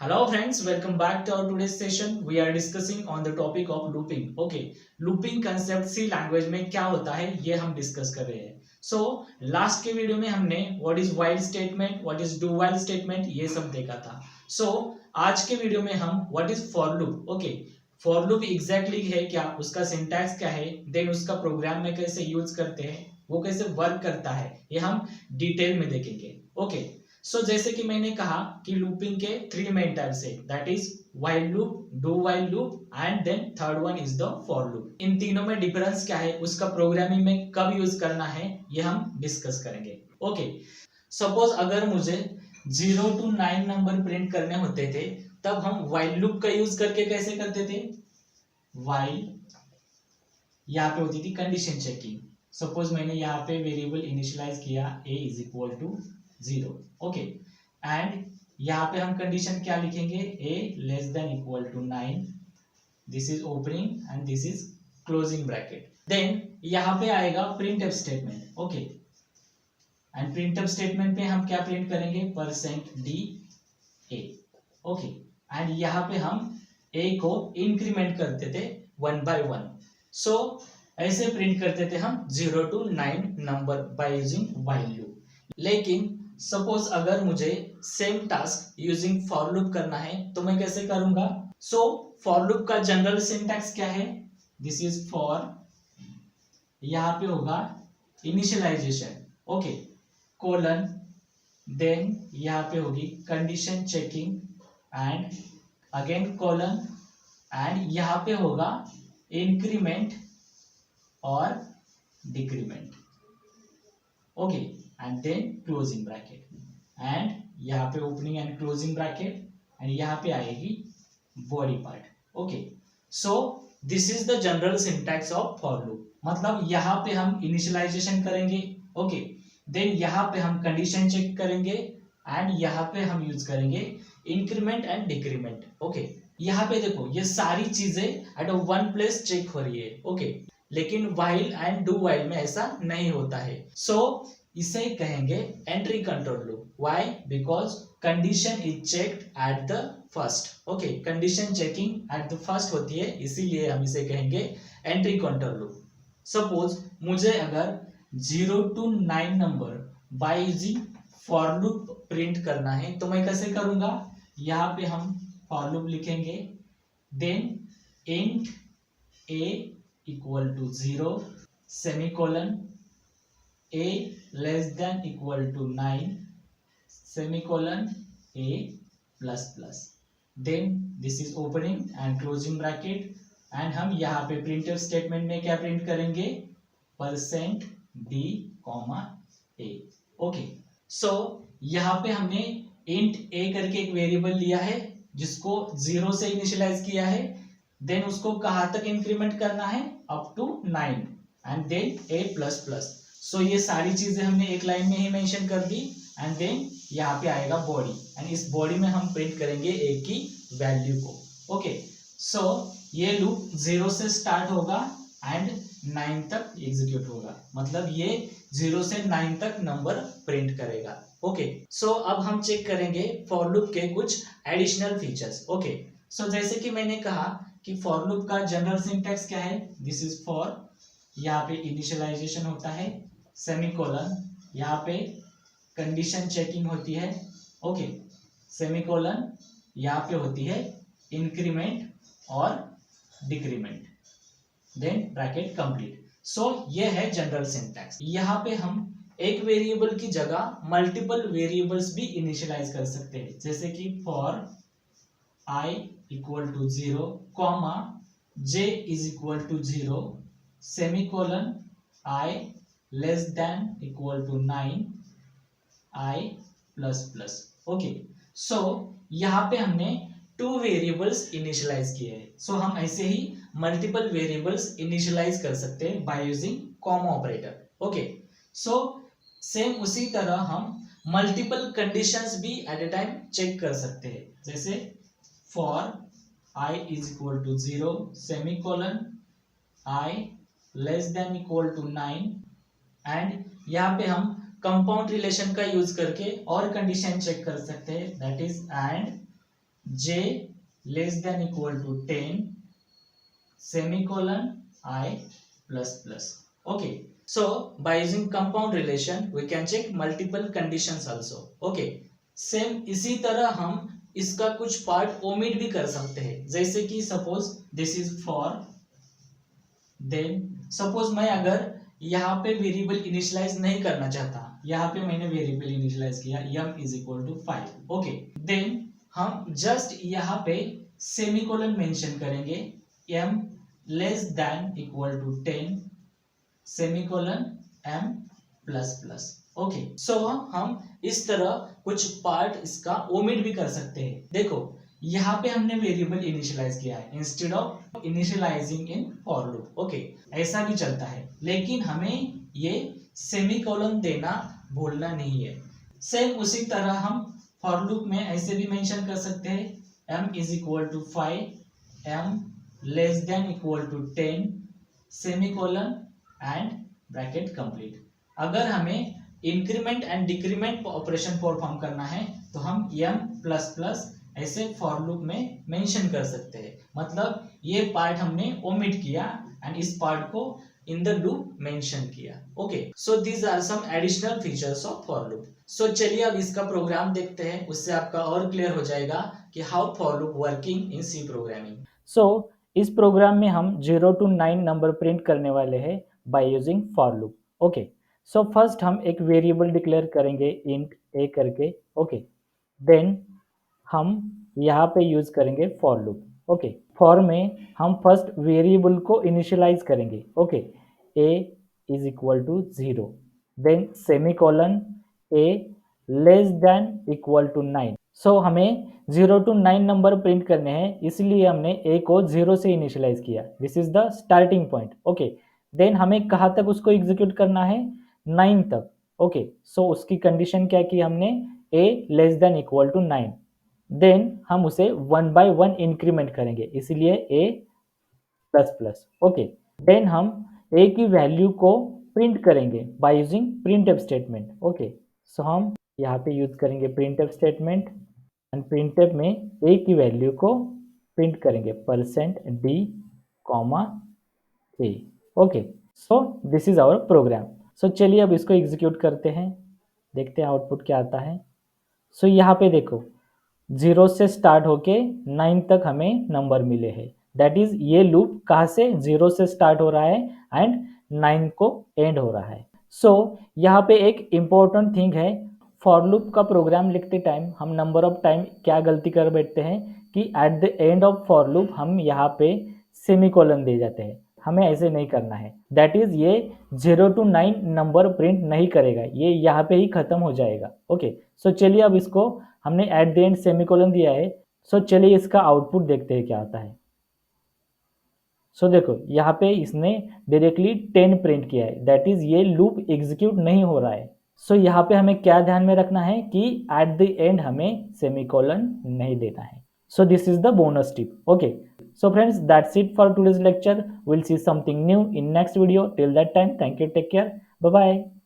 Hello friends, welcome back to our today's session. We are discussing on the topic of looping. Okay, looping concept C language में क्या होता है ये हम discuss कर रहे हैं. So लास्ट के वीडियो में हमने what is while statement, what is do while statement ये सब देखा था. So आज के वीडियो में हम what is for loop. Okay, for loop exactly है क्या, उसका सिंटैक्स क्या है, देन उसका प्रोग्राम में कैसे यूज करते हैं, वो कैसे वर्क करता है, ये हम डिटेल में देखेंगे. ओके सो जैसे कि मैंने कहा कि लूपिंग के थ्री मेन टाइप्स है, that is while loop, do while loop and then third one is the for loop. इन तीनों में डिफरेंस क्या है, उसका प्रोग्रामिंग में कब यूज करना है ये हम डिस्कस करेंगे. ओके सपोज अगर मुझे 0 to 9 नंबर प्रिंट करने होते थे तब हम व्हाइल लूप का यूज करके कैसे करते थे. व्हाइल यहाँ पे होती थी कंडीशन चेकिंग. सपोज मैंने यहाँ पे वेरिएबल इनिशियलाइज किया a is equal to 0. Okay and यहाँ पे हम कंडीशन क्या लिखेंगे, a less than equal to 9, this is opening and this is closing bracket. Then यहाँ पे आएगा printf statement. Okay and printf statement पे हम क्या प्रिंट करेंगे, %d(a). ओके एंड यहाँ पे हम a को इंक्रीमेंट करते थे 1 by 1. सो ऐसे प्रिंट करते थे हम 0 to 9 number by using while loop. लेकिन सपोज अगर मुझे same task using for loop करना है तो मैं कैसे करूंगा. सो फॉर लूप का जनरल सिंटैक्स क्या है, दिस इज फॉर, यहाँ पे होगा इनिशियलाइजेशन. ओके कोलन, देन यहाँ पे होगी condition checking and again colon and यहाँ पे होगा इंक्रीमेंट और decrement. Okay and then closing bracket and यहाँ पे opening and closing bracket and यहाँ पे आएगी body part. Okay so this is the general syntax of for loop. मतलब यहाँ पे हम इनिशियलाइजेशन करेंगे. ओके देन यहाँ पे हम कंडीशन चेक करेंगे एंड यहाँ पे हम यूज करेंगे इंक्रीमेंट एंड डिक्रीमेंट. ओके यहाँ पे देखो ये सारी चीजें एट वन प्लेस चेक हो रही है. ओके लेकिन व्हाइल एंड डू व्हाइल में ऐसा नहीं होता है. सो इसे कहेंगे entry control loop. Why, because condition is checked at the first. Okay condition checking at the first होती है, इसीलिए हम इसे कहेंगे एंट्री कंट्रोल लूप. सपोज मुझे अगर 0 to 9 number by using for loop print करना है तो मैं कैसे करूंगा, यहाँ पे हम फॉर लूप लिखेंगे, then int a equal to 0 semicolon, a less than equal to 9 semicolon a plus plus, then this is opening and closing bracket and हम यहाँ पे प्रिंटफ स्टेटमेंट में क्या प्रिंट करेंगे, %d(a). ओके सो यहाँ पे हमने इंट a करके एक वेरिएबल लिया है जिसको 0 से इनिशियलाइज किया है, देन उसको कहाँ तक इंक्रीमेंट करना है, up to 9 and then a plus plus. So ये सारी चीजें हमने एक लाइन में ही मेंशन कर दी एंड देन यहाँ पे आएगा बॉडी एंड इस बॉडी में हम प्रिंट करेंगे a की वैल्यू को. ओके सो ये लूप 0 से स्टार्ट होगा एंड 9 तक एग्जीक्यूट होगा, मतलब ये 0 से 9 तक नंबर प्रिंट करेगा. ओके सो अब हम चेक करेंगे फॉर लूप के कुछ एडिशनल फीचर्स. ओके सो जैसे कि मैंने कहा कि फॉर लूप का जनरल सिंटैक्स क्या है, दिस इज फॉर, यहाँ पे इनिशियलाइजेशन होता है, सेमीकोलन, यहाँ पे कंडीशन चेकिंग होती है. ओके सेमीकोलन, यहाँ पे होती है इंक्रीमेंट और डिक्रीमेंट, देन ब्रैकेट कंप्लीट. सो ये है जनरल सिंटैक्स. यहाँ पे हम एक वेरिएबल की जगह मल्टीपल वेरिएबल्स भी इनिशियलाइज कर सकते हैं, जैसे कि for i equal to 0 comma j is equal to 0 semicolon i less than equal to 9 i plus plus. Okay so यहाँ पे हमने 2 वेरिएबल्स इनिशियलाइज किए हैं. सो हम ऐसे ही मल्टीपल वेरिएबल्स इनिशियलाइज कर सकते हैं by using comma operator. Okay so same उसी तरह हम मल्टीपल कंडीशंस भी एट अ टाइम चेक कर सकते हैं, जैसे for i is equal to 0 semicolon i less than equal to 9 and यहाँ पे हम कंपाउंड रिलेशन का यूज करके और कंडीशन चेक कर सकते हैं, that is and j less than equal to 10 semicolon I plus plus. Okay, so by using compound relation we can check multiple conditions also. Okay, same इसी तरह हम इसका कुछ पार्ट ओमिट भी कर सकते हैं, जैसे कि suppose this is for, then suppose मैं अगर यहाँ पे वेरिएबल इनिशियलाइज नहीं करना चाहता, यहाँ पे मैंने वेरिएबल इनिशियलाइज किया m is equal to 5. Okay, then हम जस्ट यहाँ पे सेमीकोलन मेंशन करेंगे, m less than equal to 10 semicolon m plus plus. Okay, so हम इस तरह कुछ पार्ट इसका ओमिट भी कर सकते हैं. देखो यहाँ पे हमने वेरिएबल इनिशियलाइज किया है instead of initialising in for loop. Okay, ऐसा भी चलता है, लेकिन हमें ये सेमीकोलन देना भूलना नहीं है. सेम उसी तरह हम फॉर लूप में ऐसे भी मेंशन कर सकते हैं, m is equal to 5, m less than equal to 10 semicolon and bracket complete. अगर हमें increment and decrement operation perform करना है तो हम m प्लस प्लस ऐसे फॉर लूप में मेंशन कर सकते हैं. मतलब ये पार्ट हमने ओमिट किया एंड इस पार्ट को इन द लूप मेंशन किया. Okay, so these are some additional features of for loop. So चलिए अब इसका प्रोग्राम देखते हैं, उससे आपका और क्लियर हो जाएगा कि how for loop working in C programming. So इस प्रोग्राम में हम 0 to 9 नंबर प्रिंट करने वाले हैं by using for loop. Okay, so first हम एक वेरिएबल डिक्लेयर करेंगे इंट a करके. ओके, देन हम यहाँ पे यूज करेंगे फॉर लूप. ओके, फॉर में हम फर्स्ट वेरिएबल को इनिशियलाइज करेंगे. Okay, a is equal to 0, then semicolon a less than equal to 9. So हमें 0 to 9 नंबर प्रिंट करने हैं, इसलिए हमने a को 0 से इनिशियलाइज किया. This is the starting point. Okay, then हमें कहाँ तक उसको एग्जीक्यूट करना है, 9 तक. ओके, सो उसकी कंडीशन क्या की हमने, a less than equal to 9. Then हम उसे 1 by 1 इंक्रीमेंट करेंगे, इसलिए a plus plus. Okay, then हम a की वैल्यू को प्रिंट करेंगे by using printf statement. Okay, so हम यहाँ पे यूज करेंगे प्रिंटफ स्टेटमेंट एंड प्रिंटफ में a की वैल्यू को प्रिंट करेंगे %d, a. Okay, so this is our program. So चलिए अब इसको एग्जीक्यूट करते हैं, देखते हैं आउटपुट क्या आता है. सो यहाँ पे देखो 0 से स्टार्ट होके 9 तक हमें नंबर मिले हैं. दैट इज ये लूप कहाँ से 0 से स्टार्ट हो रहा है एंड 9 को एंड हो रहा है. सो यहाँ पे एक इम्पोर्टेंट थिंग है, फॉर लूप का प्रोग्राम लिखते टाइम हम नंबर ऑफ टाइम क्या गलती कर बैठते हैं कि at the end of for loop हम यहाँ पे सेमीकोलन दे जाते हैं. हमें ऐसे नहीं करना है. दैट इज ये 0 to 9 नंबर प्रिंट नहीं करेगा, ये यहाँ पे ही खत्म हो जाएगा. ओके, सो चलिए अब इसको हमने एट द एंड सेमीकोलन दिया है. सो चलिए इसका आउटपुट देखते हैं क्या आता है. सो देखो यहाँ पे इसने डायरेक्टली 10 प्रिंट किया है, दैट इज ये लूप एग्जीक्यूट नहीं हो रहा है. सो यहाँ पे हमें क्या ध्यान में रखना है कि एट द एंड हमें सेमीकोलन नहीं देना है. सो this is the bonus tip. Okay, so friends, that's it for today's lecture. We'll see something new in next video. Till that time, thank you, take care, bye bye.